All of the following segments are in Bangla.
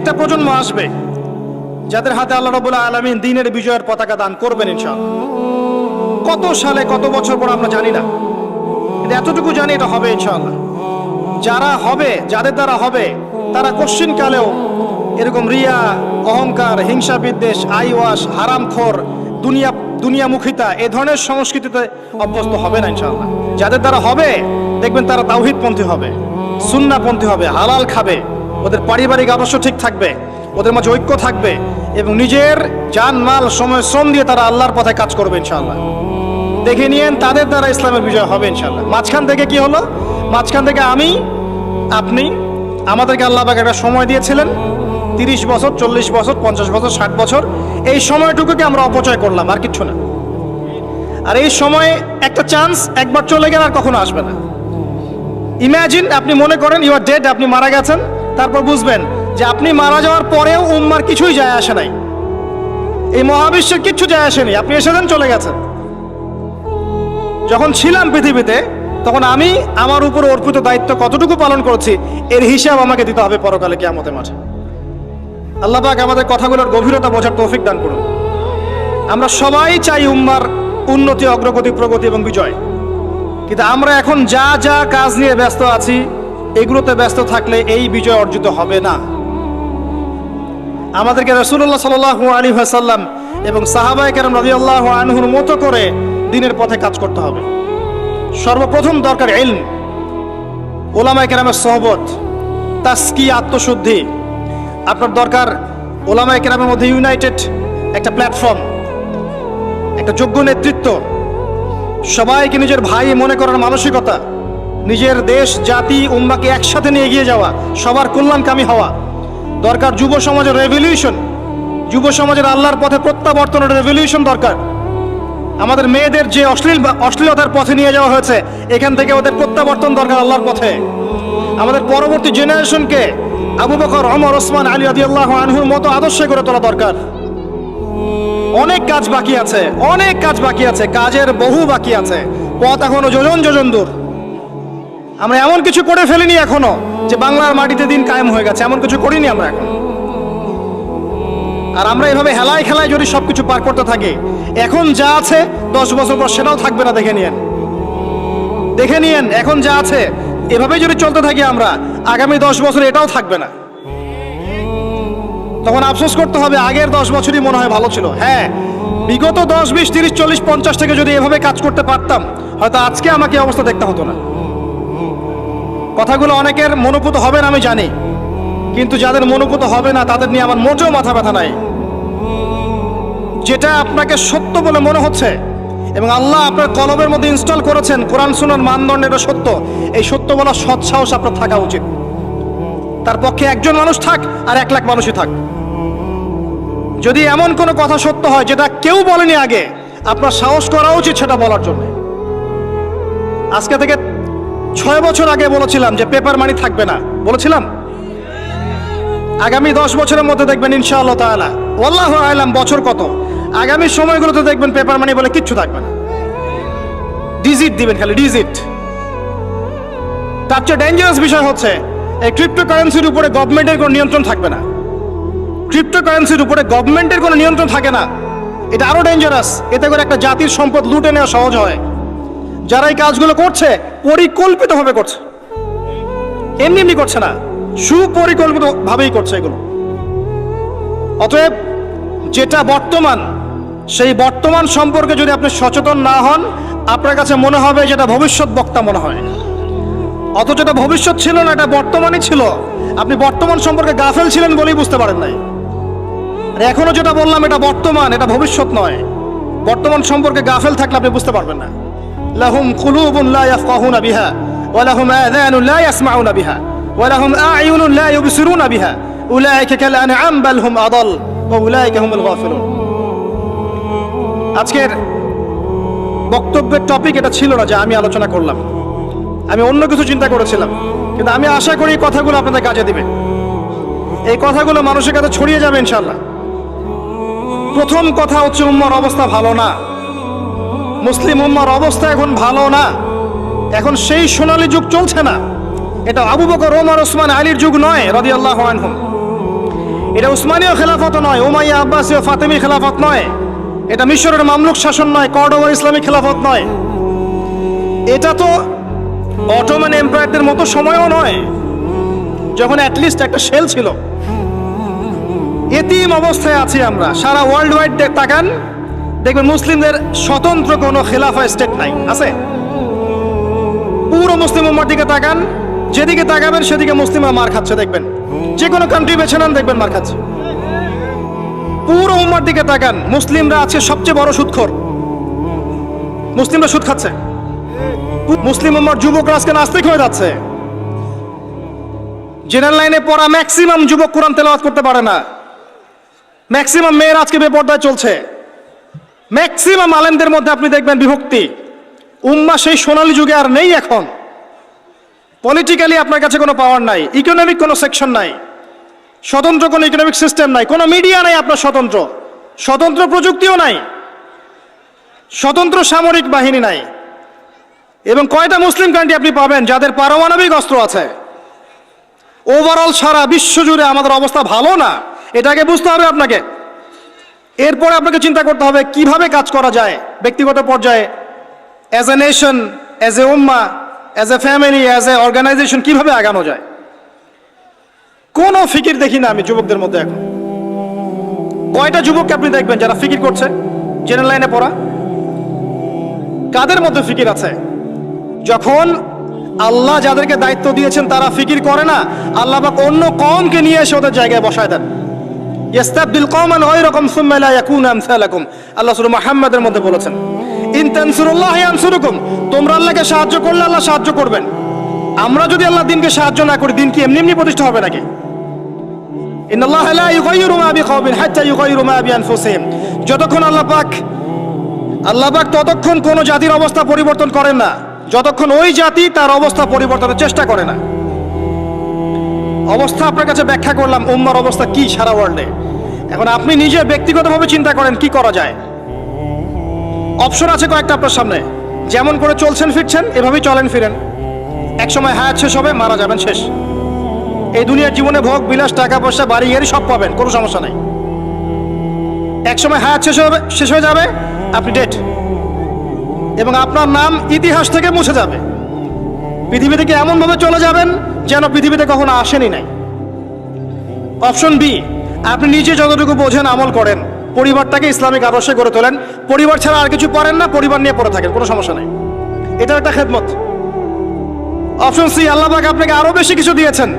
একটা প্রজন্ম আসবে যাদের হাতে আল্লাহ রাব্বুল আলামিন দ্বীনের বিজয়ের পতাকা দান করবেন ইনশাআল্লাহ। কত সালে কত বছর পর আমরা জানি না, কিন্তু এতটুকু জানি এটা হবে ইনশাআল্লাহ। যারা হবে, যাদের দ্বারা হবে, তারা কোশ্চিনকালেও এরকম রিয়া, অহংকার, হিংসা বিদ্বেষ, আইওয়াস, হারামখোর, দুনিয়ামুখিতা এ ধরনের সংস্কৃতিতে অভ্যস্ত হবে না ইনশাআল্লাহ। যাদের দ্বারা হবে দেখবেন তারা তাওহীদপন্থী হবে, সুন্নাহপন্থী হবে, হালাল খাবে, ওদের পারিবারিক আদর্শ ঠিক থাকবে, ওদের মাঝে ঐক্য থাকবে এবং নিজের জান মাল সময় শ্রম দিয়ে তারা আল্লাহর পথে কাজ করবে ইনশাআল্লাহ। দেখে নিয়েন তাদের দ্বারা ইসলামের বিজয় হবে ইনশাআল্লাহ। মাঝখান থেকে কি হলো? মাঝখান থেকে আমি, আপনি, আমাদেরকে আল্লাহ পাক একটা সময় দিয়েছিলেন 30 বছর, 40 বছর, 50 বছর, 60 বছর। এই সময়টুকুকে আমরা অপচয় করলাম, আর কিচ্ছু না। আর এই সময়ে একটা চান্স একবার চলে গেলে আর কখনো আসবে না। ইমাজিন, আপনি মনে করেন ইউ আর ডেড, আপনি মারা গেছেন, তারপর বুঝবেন যে আপনি মারা যাওয়ার পরেও উম্মার কিছুই যায় আসে নাই, এই মহাবিশ্বের কিচ্ছু যায় আসেনি, আপনি এসেছেন চলে গেছেন। যখন ছিলাম পৃথিবীতে তখন আমি আমার উপর অর্পিত দায়িত্ব কতটুকু পালন করেছি এর হিসাব আমাকে দিতে হবে পরকালে কিয়ামতের মাঠে। আল্লাহ পাক আমাদের কথাগুলোর গভীরতা বোঝার তৌফিক দান করুন। আমরা সবাই চাই উম্মার উন্নতি, অগ্রগতি, প্রগতি এবং বিজয়, কিন্তু আমরা এখন যা যা কাজ নিয়ে ব্যস্ত আছি এগুলোতে ব্যস্ত থাকলে এই বিজয় অর্জিত হবে না। আমাদেরকে রাসূলুল্লাহ সাল্লাল্লাহু আলাইহি ওয়াসাল্লাম এবং সাহাবায়ে কেরাম রাদিয়াল্লাহু আনহুর মতো করে দ্বীনের পথে কাজ করতে হবে। সর্বপ্রথম দরকার ইলম, ওলামায়ে কেরামের সোহবত, তাসকিয়া, আত্মশুদ্ধি। আপনার দরকার ওলামায়ে কেরামের মধ্যে ইউনাইটেড একটা প্ল্যাটফর্ম, একটা যোগ্য নেতৃত্ব, সবাইকে নিজের ভাই মনে করার মানসিকতা, নিজের দেশ, জাতি, উম্মাকে একসাথে নিয়ে এগিয়ে যাওয়া, সবার কল্যাণকামী হওয়া। দরকার যুব সমাজের রেভলিউশন, যুব সমাজের আল্লাহর পথে প্রত্যাবর্তনের রেভলিউশন দরকার। আমাদের মেয়েদের যে অশ্লীলতার পথে নিয়ে যাওয়া হয়েছে এখান থেকে ওদের প্রত্যাবর্তন দরকার আল্লাহর পথে। আমাদের পরবর্তী জেনারেশনকে আবু বকর, ওমর, ওসমান, আলী রাদিয়াল্লাহু আনহুর মতো আদর্শ করে তোলা দরকার। অনেক কাজ বাকি আছে, অনেক কাজ বাকি আছে, কাজের বহু বাকি আছে, পথ এখনো যোজন যোজন দূর। আমরা এমন কিছু করে ফেলিনি এখনো যে বাংলার মাটিতে দিন কায়েম হয়ে গেছে, এমন কিছু করিনি আমরা এখন। আর আমরা এভাবে হেলায় খেলায় যদি সবকিছু পার করতে থাকি, এখন যা আছে 10 বছর পর সেটাও থাকবে না। দেখে নিয়েন এখন যা আছে এভাবে যদি চলতে থাকি আমরা, আগামী 10 বছর এটাও থাকবে না। তখন আফসোস করতে হবে আগের 10 বছরই মনে হয় ভালো ছিল। হ্যাঁ, বিগত 10, 20, 30, 40, 50 থেকে যদি এভাবে কাজ করতে পারতাম হয়তো আজকে আমাকে অবস্থা দেখতে হতো না। কথাগুলো অনেকের মনোপুত হবে না আমি জানি, কিন্তু যাদের মনোপুত হবে না তাদের নিয়ে আমার মোটেও মাথা ব্যথা নাই। যেটা আপনাকে সত্য বলে মনে হচ্ছে এবং আল্লাহ আপনার কলবের মধ্যে ইনস্টল করেছেন, কোরআন সুন্নাহর মানদণ্ডে এটা সত্য, এই সত্য বলা সৎ সাহস আপনার থাকা উচিত। তার পক্ষে একজন মানুষ থাক আর 1 লাখ মানুষই থাক, যদি এমন কোনো কথা সত্য হয় যেটা কেউ বলেনি আগে, আপনার সাহস করা উচিত সেটা বলার জন্য। আজকে থেকে 6 বছর আগে বলেছিলাম যে পেপার মানি থাকবে না, বলেছিলাম। আগামী 10 বছরের মধ্যে দেখবেন ইনশাআল্লাহ তাআলা, ওয়াল্লাহু আ'লাম বছর কত, আগামী সময়গুলোতে দেখবেন পেপার মানি বলে কিচ্ছু থাকবে না, ডিজিট দিবেন, খালি ডিজিট। তার চেয়ে ডেঞ্জারাস বিষয় হচ্ছে এই ক্রিপ্টোকারেন্সির উপরে গভর্নমেন্টের কোনো নিয়ন্ত্রণ থাকবে না। ক্রিপ্টোকারেন্সির উপরে গভর্নমেন্টের কোনো নিয়ন্ত্রণ থাকে না, এটা আরো ডেঞ্জারাস। এতে করে একটা জাতির সম্পদ লুটে নেওয়া সহজ হয়। যারা এই কাজগুলো করছে পরিকল্পিতভাবে করছে, এমনি এমনি করছে না, সুপরিকল্পিতভাবেই করছে এগুলো। অতএব যেটা বর্তমান, সেই বর্তমান সম্পর্কে যদি আপনি সচেতন না হন, আপনার কাছে মনে হবে যেটা ভবিষ্যৎ বক্তা মনে হয়, অথচ এটা ভবিষ্যৎ ছিল না, এটা বর্তমানই ছিল। আপনি বর্তমান সম্পর্কে গাফেল ছিলেন বলেই বুঝতে পারেন নাই। আর এখনো যেটা বললাম এটা বর্তমান, এটা ভবিষ্যৎ নয়। বর্তমান সম্পর্কে গাফেল থাকলে আপনি বুঝতে পারবেন না। লাহুম কুলুবুন লা ইয়াফকাহুনা বিহা ওয়া লাহুম আযানুন লা ইয়াসমাউনা বিহা ওয়া লাহুম আ'য়ুনুন লা ইউবসিরুনা বিহা উলাইকা কাল আনআম বাল হুম আদাল ওয়া উলাইকা হুমুল গাফিলুন। আজকের বক্তব্যের টপিক এটা ছিল না যে আমি আলোচনা করলাম, আমি অন্য কিছু চিন্তা করেছিলাম, কিন্তু আমি আশা করি এই কথাগুলো আপনাদের কাজে দিবে, এই কথাগুলো মানুষের কাছে ছড়িয়ে যাবে ইনশাআল্লাহ। প্রথম কথা হচ্ছে উম্মার অবস্থা ভালো না, মুসলিম উম্মার অবস্থা এখন ভালো না। এখন সেই সোনালী যুগ চলছে না, এটা আবু বকর, ওমর, ওসমান, আলীর যুগ নয় রাদিয়াল্লাহু আনহুম। এটা উসমানীয় খেলাফত নয়, উমাইয়া আব্বাসীয় ফাতেমি খেলাফত নয়, এটা মিশরের মামলুক শাসন নয়, কর্ডোবার ইসলামিক খেলাফত নয়, এটা তো অটোমান এম্পায়ারদের মতো সময়ও নয় যখন অ্যাটলিস্ট একটা শেল ছিল। এতিম অবস্থায় আছি আমরা। সারা ওয়ার্ল্ড ওয়াইড তাকান, দেখবেন মুসলিমদের স্বতন্ত্র কোনো খেলাফা স্টেট নাই, আছে? পুরো মুসলিম উম্মার দিকে তাকান, যেদিকে তাকাবেন সেদিকে মুসলিমরা মার খাচ্ছে দেখবেন। যে কোনো কান্ট্রি বেছে নেন দেখবেন মার খাচ্ছে। পুরো উম্মার দিকে তাকান, মুসলিমরা আছে সবচেয়ে বড় সুদখোর। মুসলিমরা সুদ খাচ্ছে। মুসলিম উম্মার যুবকরা আজকে নাস্তিক হয়ে যাচ্ছে। জেনারেল লাইনে পড়া ম্যাক্সিমাম যুবক কোরআন তেলাওয়াত করতে পারে না। ম্যাক্সিমাম মেয়ের আজকে বেপর্দায় চলছে। ম্যাক্সিমাম আলেমদের মধ্যে আপনি দেখবেন বিভক্তি। উম্মা সেই সোনালী যুগে আর নেই এখন। পলিটিক্যালি আপনার কাছে কোনো পাওয়ার নাই, ইকোনমিক কোনো সেকশন নাই, স্বতন্ত্র কোনো ইকোনমিক সিস্টেম নাই, কোনো মিডিয়া নাই আপনার স্বতন্ত্র, স্বতন্ত্র প্রযুক্তিও নাই, স্বতন্ত্র সামরিক বাহিনী নাই। এবং কয়টা মুসলিম কান্ট্রি আপনি পাবেন যাদের পারমাণবিক অস্ত্র আছে? ওভারঅল সারা বিশ্ব জুড়ে আমাদের অবস্থা ভালো না, এটাকে বুঝতে হবে আপনাকে। এরপরে আপনাকে চিন্তা করতে হবে কিভাবে কাজ করা যায় ব্যক্তিগত পর্যায়ে, as a nation, as a উম্মা, as a family, as a organisation কিভাবে আগানো যায়। কোনো ফিকির দেখি না আমি যুবকদের মধ্যে এখন। কয়টা যুবককে আপনি দেখবেন যারা ফিকির করছে? জেনারেল লাইনে পড়া কাদের মধ্যে ফিকির আছে? যখন আল্লাহ যাদেরকে দায়িত্ব দিয়েছেন তারা ফিকির করে না, আল্লাহ পাক অন্য কওমকে নিয়ে এসে ওদের জায়গায় বসায় দেন। ইস্তাবদিল কওমান গায়রাকুম সুম্মা লা ইয়াকুনু আমসালাকুম, আল্লাহ সূরা মুহাম্মাদের মধ্যে বলেছেন। ইন তানসুরুল্লাহ ইয়ানসুরুকুম, তোমরা আল্লাহকে সাহায্য করলে আল্লাহ সাহায্য করবেন। আমরা যদি আল্লাহর দিনকে সাহায্য না করি, দিন কি এমনি এমনি প্রতিষ্ঠা হবে নাকি? ইন্নাল্লাহা লা ইউগাইয়িরু মা বিকওমিন হাত্তা ইউগাইয়িরু মা বিআনফুসিহিম, যতক্ষণ আল্লাহ পাক ততক্ষণ কোনো জাতির অবস্থা পরিবর্তন করেন না যতক্ষণ ওই জাতি তার অবস্থা পরিবর্তনের চেষ্টা করে না। অবস্থা আপনার কাছে ব্যাখ্যা করলাম, উম্মার অবস্থা কি সারা ওয়ার্ল্ডে। এখন আপনি নিজে ব্যক্তিগতভাবে চিন্তা করেন কি করা যায়। অপশন আছে কয়েকটা আপনার সামনে। যেমন করে চলছেন ফিরছেন এভাবেই চলেন ফিরেন। একসময় হায়াত শেষ হবে, মারা যাবেন, শেষ। এই দুনিয়ার জীবনে ভোগ বিলাস, টাকা পয়সা, বাড়ি গাড়ি সব পাবেন, কোনো সমস্যা নাই। একসময় হায়াত শেষ হয়ে যাবে, আপনি ডেড, এবং আপনার নাম ইতিহাস থেকে মুছে যাবে। পৃথিবী থেকে এমনভাবে চলে যাবেন যেন পৃথিবীতে কখনো আসেনি নাই। অপশন বি, আপনি নিজে যতটুকু বোঝেন আমল করেন, পরিবারটাকে ইসলামিক আদর্শে গড়ে তোলেন, পরিবার ছাড়া আর কিছু পারেন না, পরিবার নিয়ে পড়ে থাকেন, কোনো সমস্যা নেই, এটা একটা খেদমত। অপশন সি, আল্লাহ পাক আপনাকে আরো বেশি কিছু দিয়েছেন,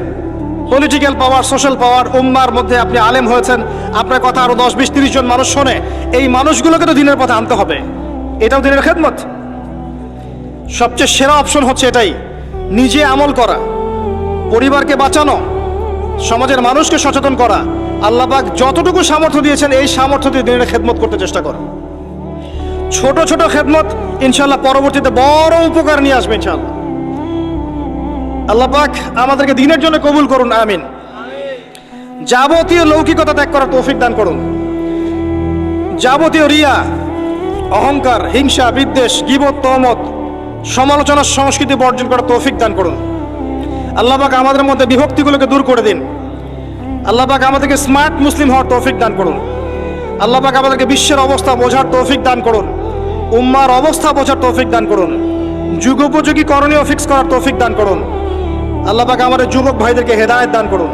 পলিটিক্যাল পাওয়ার, সোশ্যাল পাওয়ার, উম্মার মধ্যে আপনি আলেম হয়েছেন, আপনার কথা আরো 10, 20, 30 জন মানুষ শোনে, এই মানুষগুলোকে তো দিনের পথে আনতে হবে, এটাও দিনের খেদমত। সবচেয়ে সেরা অপশন হচ্ছে এটাই, নিজে আমল করা, পরিবারকে বাঁচানো, সমাজের মানুষকে সচেতন করা। আল্লাহ পাক যতটুকু সামর্থ্য দিয়েছেন এই সামর্থ্য দিয়ে দিনের খেদমত করতে চেষ্টা করা। ছোট ছোট খেদমত ইনশাআল্লাহ পরবর্তীতে বড় উপকার নিয়ে আসবে ইনশাআল্লাহ। আল্লাহ পাক আমাদেরকে দিনের জন্য কবুল করুন, আমিন। যাবতীয় লৌকিকতা ত্যাগ করার তৌফিক দান করুন। যাবতীয় রিয়া, অহংকার, হিংসা, বিদ্বেষ, গীবত, তহমত, সমালোচনার সংস্কৃতি বর্জন করার তৌফিক দান করুন। আল্লাহ পাক আমাদের মধ্যে বিভক্তিগুলোকে দূর করে দিন। আল্লাহ পাক আমাদেরকে স্মার্ট মুসলিম হওয়ার তৌফিক দান করুন। আল্লাহ পাক আমাদেরকে বিশ্বের অবস্থা বোঝার তৌফিক দান করুন, উম্মার অবস্থা বোঝার তৌফিক দান করুন, যুগোপযোগী করণীয় ফিক্স করার তৌফিক দান করুন। আল্লাহ পাক আমাদের যুবক ভাইদেরকে হেদায়েত দান করুন,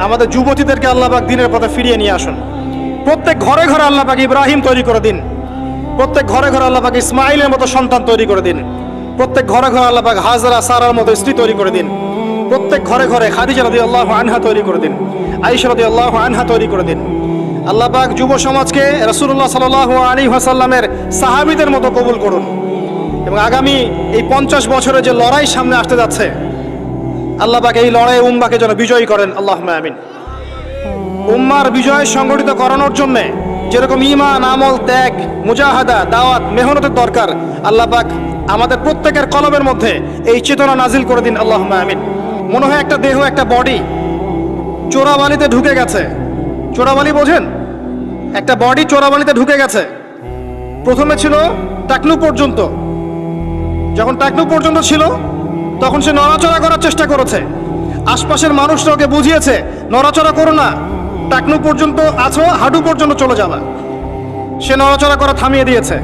আমাদের যুবতীদেরকে আল্লাহ পাক দিনের পথে ফিরিয়ে নিয়ে আসুন। প্রত্যেক ঘরে ঘরে আল্লাহ পাক ইব্রাহিম তৈরি করে দিন, প্রত্যেক ঘরে ঘরে আল্লাহ পাক ইসমাইলের মতো সন্তান তৈরি করে দিন, প্রত্যেক ঘরে ঘরে আল্লাহ পাক হাজরা, সারার মতো স্ত্রী তৈরি করে দিন, প্রত্যেক ঘরে ঘরে খাদিজা রাদিয়াল্লাহু আনহা তৈরি করে দিন, আয়েশা রাদিয়াল্লাহু আনহা তৈরি করে দিন। আল্লাহ পাক যুব সমাজকে রাসূলুল্লাহ সাল্লাল্লাহু আলাইহি ওয়াসাল্লামের সাহাবীদের মতো কবুল করুন, এবং আগামী এই 50 বছরে যে লড়াই সামনে আসতে যাচ্ছে আল্লাহ পাক এই লড়াই উম্মাকে যেন বিজয়ী করেন, আল্লাহুম্মা আমিন। উম্মার বিজয় সংগঠিত করানোর জন্য যেরকম ঈমান, আমল, ত্যাগ, মুজাহাদা, দাওয়াত, মেহনতের দরকার, আল্লাহ পাক আমাদের প্রত্যেকের কলবের মধ্যে এই চেতনা নাজিল করে দিন, আল্লাহুম্মা আমিন। মনে হয় একটা দেহ, একটা বডি চোরাবালিতে ঢুকে গেছে। চোরাবালি বোঝেন? একটা বডি চোরাবালিতে ঢুকে গেছে। প্রথমে ছিল টাকনু পর্যন্ত, যখন টাকনু পর্যন্ত ছিল তখন সে নড়াচড়া করার চেষ্টা করেছে। আশপাশের মানুষরা ওকে বুঝিয়েছে নড়াচড়া করো না, টাকনু পর্যন্ত আছো, হাঁটু পর্যন্ত চলে যাবা। সে নড়াচড়া করা থামিয়ে দিয়েছে।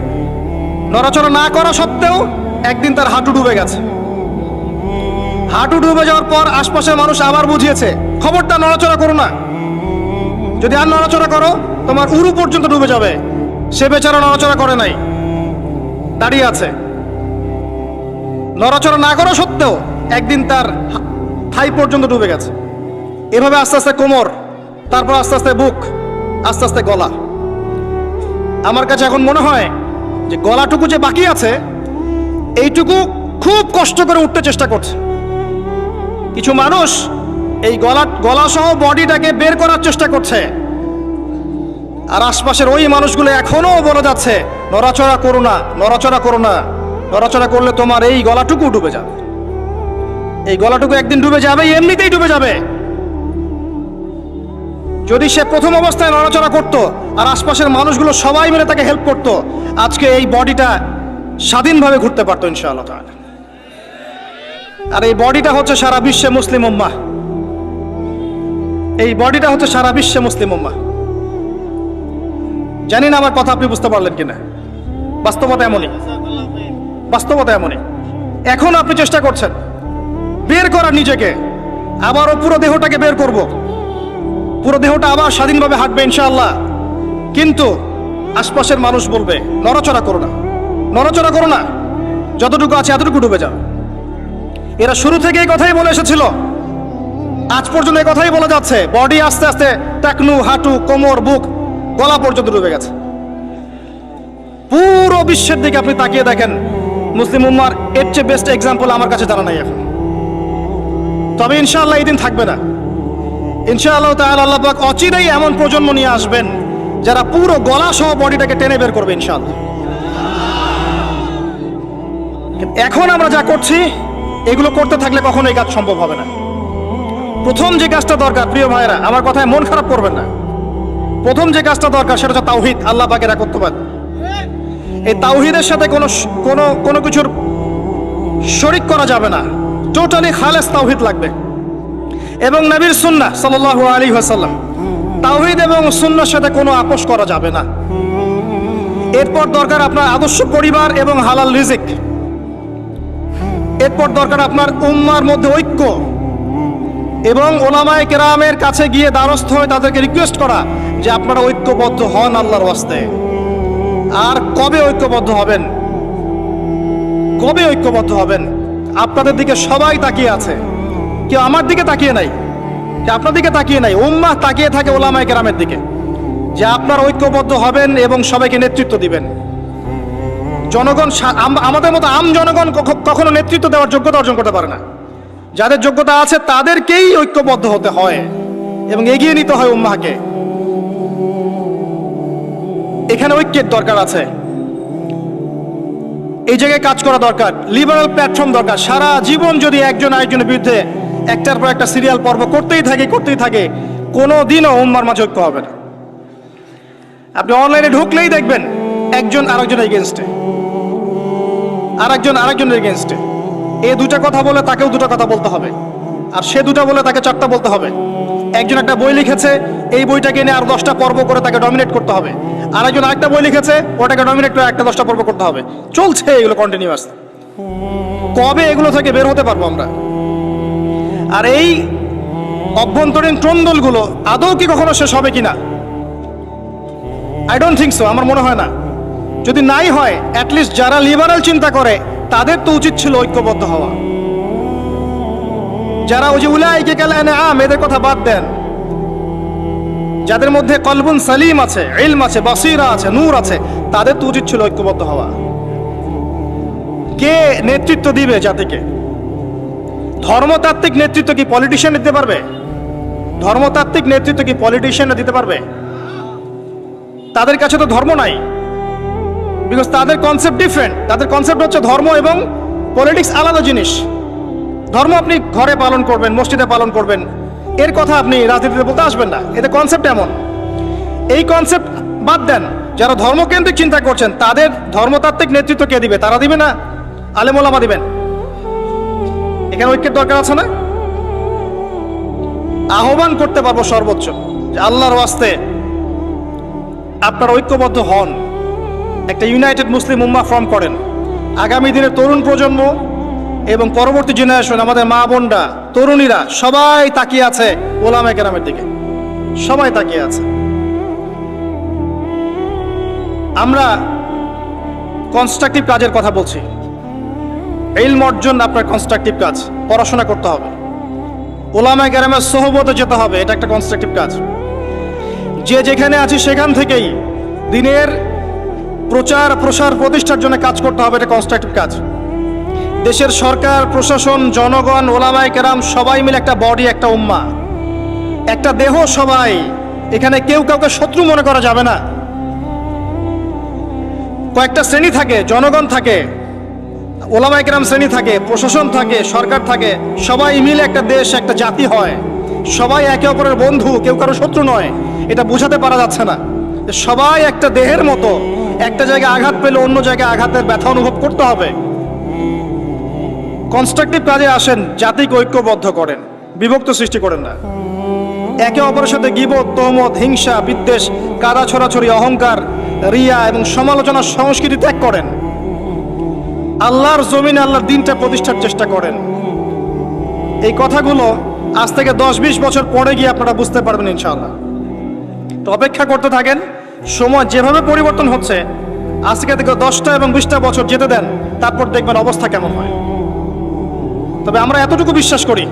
নড়াচড়া না করা সত্ত্বেও একদিন তার হাঁটু ডুবে গেছে। হাঁটু ডুবে যাওয়ার পর আশপাশের মানুষ আবার বুঝিয়েছে, খবরটা নড়াচড়া করো না, যদি আর নড়াচড়া করো তোমার উরু পর্যন্ত ডুবে যাবে। সে বেচারা নড়াচড়া করে নাই, দাঁড়িয়ে আছে। নড়াচড়া না করা সত্ত্বেও একদিন তার থাই পর্যন্ত ডুবে গেছে। এভাবে আস্তে আস্তে কোমর, তারপর আস্তে আস্তে বুক, আস্তে আস্তে গলা। আমার কাছে এখন মনে হয় যে গলাটুকু যে বাকি আছে, এইটুকু খুব কষ্ট করে উঠতে চেষ্টা করছে। কিছু মানুষ এই গলা সহ বডিটাকে বের করার চেষ্টা করছে, আর আশপাশের ওই মানুষগুলো এখনো বলে যাচ্ছে নড়াচড়া করো না, নড়াচড়া করো না, নড়াচড়া করলে তোমার এই গলাটুকু ডুবে যাবে। এই গলাটুকু একদিন ডুবে যাবে, এমনিতেই ডুবে যাবে। যদি সে প্রথম অবস্থায় নড়াচড়া করত আর আশপাশের মানুষগুলো সবাই মিলে তাকে হেল্প করত, আজকে এই বডিটা স্বাধীনভাবে ঘুরতে পারতো ইনশাআল্লাহ তাআলা। আর এই বডিটা হচ্ছে সারা বিশ্বে মুসলিম উম্মাহ। এই বডিটা হচ্ছে সারা বিশ্বে মুসলিম উম্মাহ। জানি না আমার কথা আপনি বুঝতে পারলেন কিনা। বাস্তবতা এমনই, বাস্তবতা এমনই। এখন আপনি চেষ্টা করছেন বের করার নিজেকে, আবারও পুরো দেহটাকে বের করব, পুরো দেহটা আবার স্বাধীনভাবে হাঁটবে ইনশাআল্লাহ। কিন্তু আশপাশের মানুষ বলবে নড়াচড়া করো না, নড়াচড়া করো না, যতটুকু আছে এতটুকু ডুবে যাও। এরা শুরু থেকে এই কথাই বলে এসেছিল, আজ পর্যন্ত এই কথাই বলে যাচ্ছে। বডি আস্তে আস্তে টাকনু, হাঁটু, কোমর, বুক, গলা পর্যন্ত ডুবে গেছে। পুরো বিশ্বের দিকে আপনি তাকিয়ে দেখেন, মুসলিম উম্মার এর চেয়ে বেস্ট এক্সাম্পল আমার কাছে জানা নাই এখন। তবে ইনশাআল্লাহ এই দিন থাকবে না। ইনশাআল্লাহ তাআলা আল্লাহ পাক অচিরেই এমন প্রজন্ম নিয়ে আসবেন যারা পুরো গলা সহ বডিটাকে টেনে বের করবে ইনশাআল্লাহ। এখন আমরা যা করছি এগুলো করতে থাকলে কখনো এই কাজ সম্ভব হবে না। প্রথম যে কাজটা দরকার, প্রিয় ভাইরা, আমার কথায় মন খারাপ করবেন না, প্রথম যে কাজটা দরকার সেটা হচ্ছে তাওহীদ, আল্লাহ পাকের একত্ববাদ। এই তাওহীদের সাথে কোনো কিছুর শরীক করা যাবে না, টোটালি খালেস তাওহীদ লাগবে। এবং নবীর সুন্নাহ সাল্লাল্লাহু আলাইহি ওয়াসাল্লাম, তাওহীদ এবং সুন্নাহর সাথে কোনো আপোষ করা যাবে না। এরপর দরকার আপনার আদর্শ পরিবার এবং হালাল রিজিক। এরপর দরকার আপনার উম্মার মধ্যে ঐক্য এবং ওলামায়ে কেরামের কাছে গিয়ে দ্বারস্থ হয়ে তাদেরকে রিকোয়েস্ট করা যে আপনারা ঐক্যবদ্ধ হন আল্লাহর ওয়াস্তে। আর কবে ঐক্যবদ্ধ হবেন, কবে ঐক্যবদ্ধ হবেন? আপনাদের দিকে সবাই তাকিয়ে আছে, কেউ আমার দিকে তাকিয়ে নাই, যে আপনার দিকে তাকিয়ে নাই। উম্মাহ তাকিয়ে থাকে ওলামায়ে কেরামের দিকে, যে আপনারা ঐক্যবদ্ধ হবেন এবং সবাইকে নেতৃত্ব দিবেন। জনগণ, আমাদের মতো আম জনগণ কখনো নেতৃত্ব দেওয়ার যোগ্যতা অর্জন করতে পারে না। যাদের যোগ্যতা আছে তাদেরকেই ঐক্যবদ্ধ হতে হয় এবং এগিয়ে নিতে হয় উম্মাহকে। এখানে ঐক্যের দরকার আছে, এই জায়গায় কাজ করা দরকার, লিবারাল প্ল্যাটফর্ম দরকার। সারা জীবন যদি একজন আরেকজনের বিরুদ্ধে একটার পর একটা সিরিয়াল পর্ব করতেই থাকে, কোনো দিনও উম্মার মাঝে ঐক্য হবে না। আপনি অনলাইনে ঢুকলেই দেখবেন একজন আরেকজনের এগেনস্টে, আরেকজনের এগেনস্টে। এ দুটা কথা বলে তাকেও দুটা কথা বলতে হবে, আর সে দুটা বলে তাকে চারটা বলতে হবে। একজন একটা বই লিখেছে, এই বইটাকে এনে আর 10টা পর্ব করে তাকে ডমিনেট করতে হবে। আরেকজন আরেকটা বই লিখেছে, ওটাকে ডমিনেট করে একটা 10টা পর্ব করতে হবে। চলছে এগুলো কন্টিনিউয়াস। কবে এগুলো থেকে বের হতে পারবো আমরা? আর এই অভ্যন্তরীণ ট্রন্দলগুলো আদৌ কি কখনো শেষ হবে কিনা? আই ডোন্ট থিঙ্ক সো, আমার মনে হয় না। যদি নাই হয়, অ্যাটলিস্ট যারা লিবারাল চিন্তা করে তাদের তো উচিত ছিল ঐক্যবদ্ধ হওয়া। যারা ওই যে উলাইকা কাল আনআম, এদের কথা বাদ দেন। যাদের মধ্যে কলবুন সালিম আছে, ইলম আছে, বাসিরা আছে, নূর আছে, তাদের তো উচিত ছিল ঐক্যবদ্ধ হওয়া। কে নেতৃত্ব দিবে জাতিকে? ধর্মতাত্ত্বিক নেতৃত্ব কি পলিটিশিয়ান দিতে পারবে? ধর্মতাত্ত্বিক নেতৃত্ব কি পলিটিশিয়ানরা দিতে পারবে? তাদের কাছে তো ধর্ম নাই, বিকজ তাদের কনসেপ্ট ডিফারেন্ট। তাদের কনসেপ্ট হচ্ছে ধর্ম এবং পলিটিক্স আলাদা জিনিস। ধর্ম আপনি ঘরে পালন করবেন, মসজিদে পালন করবেন, এর কথা আপনি রাজনীতিতে বলতে আসবেন না। এতে কনসেপ্ট এমন। এই কনসেপ্ট বাদ দেন। যারা ধর্মকেন্দ্রিক চিন্তা করছেন তাদের ধর্মতাত্ত্বিক নেতৃত্ব কে দিবে? তারা দিবে না, আলেম ওলামা দিবেন। এখানে ঐক্যের দরকার আছে না? আহ্বান করতে পারবো সর্বোচ্চ, যে আল্লাহর ওয়াস্তে আপনারা ঐক্যবদ্ধ হন, একটা ইউনাইটেড মুসলিম উম্মাহ ফর্ম করেন। আগামী দিনের তরুণ প্রজন্ম এবং পরবর্তী জেনারেশন, আমাদের মা বোনরা, তরুণীরা সবাই তাকিয়ে আছে ওলামায়ে কেরামের দিকে, সবাই তাকিয়ে আছে। আমরা কনস্ট্রাকটিভ কাজের কথা বলছি। ইলম অর্জন আপনার কনস্ট্রাকটিভ কাজ, পড়াশোনা করতে হবে, ওলামায়ে কেরামের সোহবতে যেতে হবে, এটা একটা কনস্ট্রাকটিভ কাজ। যে যেখানে আছি সেখান থেকেই দিনের প্রচার প্রসার প্রতিষ্ঠার জন্য কাজ করতে হবে, এটা কনস্ট্রাকটিভ কাজ। দেশের সরকার, প্রশাসন, জনগণ, ওলামায়ে কেরাম সবাই মিলে একটা বডি, একটা উম্মাহ, একটা দেহ সবাই। এখানে কেউ কাউকে শত্রু মনে করা যাবে না। কয়েকটা শ্রেণী থাকে, জনগণ থাকে, ওলামায়ে কেরাম শ্রেণী থাকে, প্রশাসন থাকে, সরকার থাকে, সবাই মিলে একটা দেশ, একটা জাতি হয়। সবাই একে অপরের বন্ধু, কেউ কারো শত্রু নয়। এটা বোঝাতে পারা যাচ্ছে না। সবাই একটা দেহের মতো, একটা জায়গায় আঘাত পেলে অন্য জায়গায় আঘাতের ব্যথা অনুভব করতে হবে। কনস্ট্রাকটিভ কাজে আসেন, জাতিকে ঐক্যবদ্ধ করেন, বিভক্ত সৃষ্টি করেন না। একে অপরের সাথে গীবত, তহমত, হিংসা, বিদ্বেষ, কাদা ছড়াছড়ি, অহংকার, রিয়া এবং সমালোচনার সংস্কৃতি ত্যাগ করেন। আল্লাহর জমিনে আল্লাহর দিনটা প্রতিষ্ঠার চেষ্টা করেন। এই কথাগুলো আজ থেকে 10-20 বছর পরে গিয়ে আপনারা বুঝতে পারবেন ইনশাআল্লাহ। তো অপেক্ষা করতে থাকেন। সময় যেভাবে পরিবর্তন হচ্ছে, আজকে থেকে 10টা এবং 20টা বছর যেতে দেন, তারপর দেখবেন অবস্থা কেমন হয়। তবে আমরা এতটুকু বিশ্বাস করি,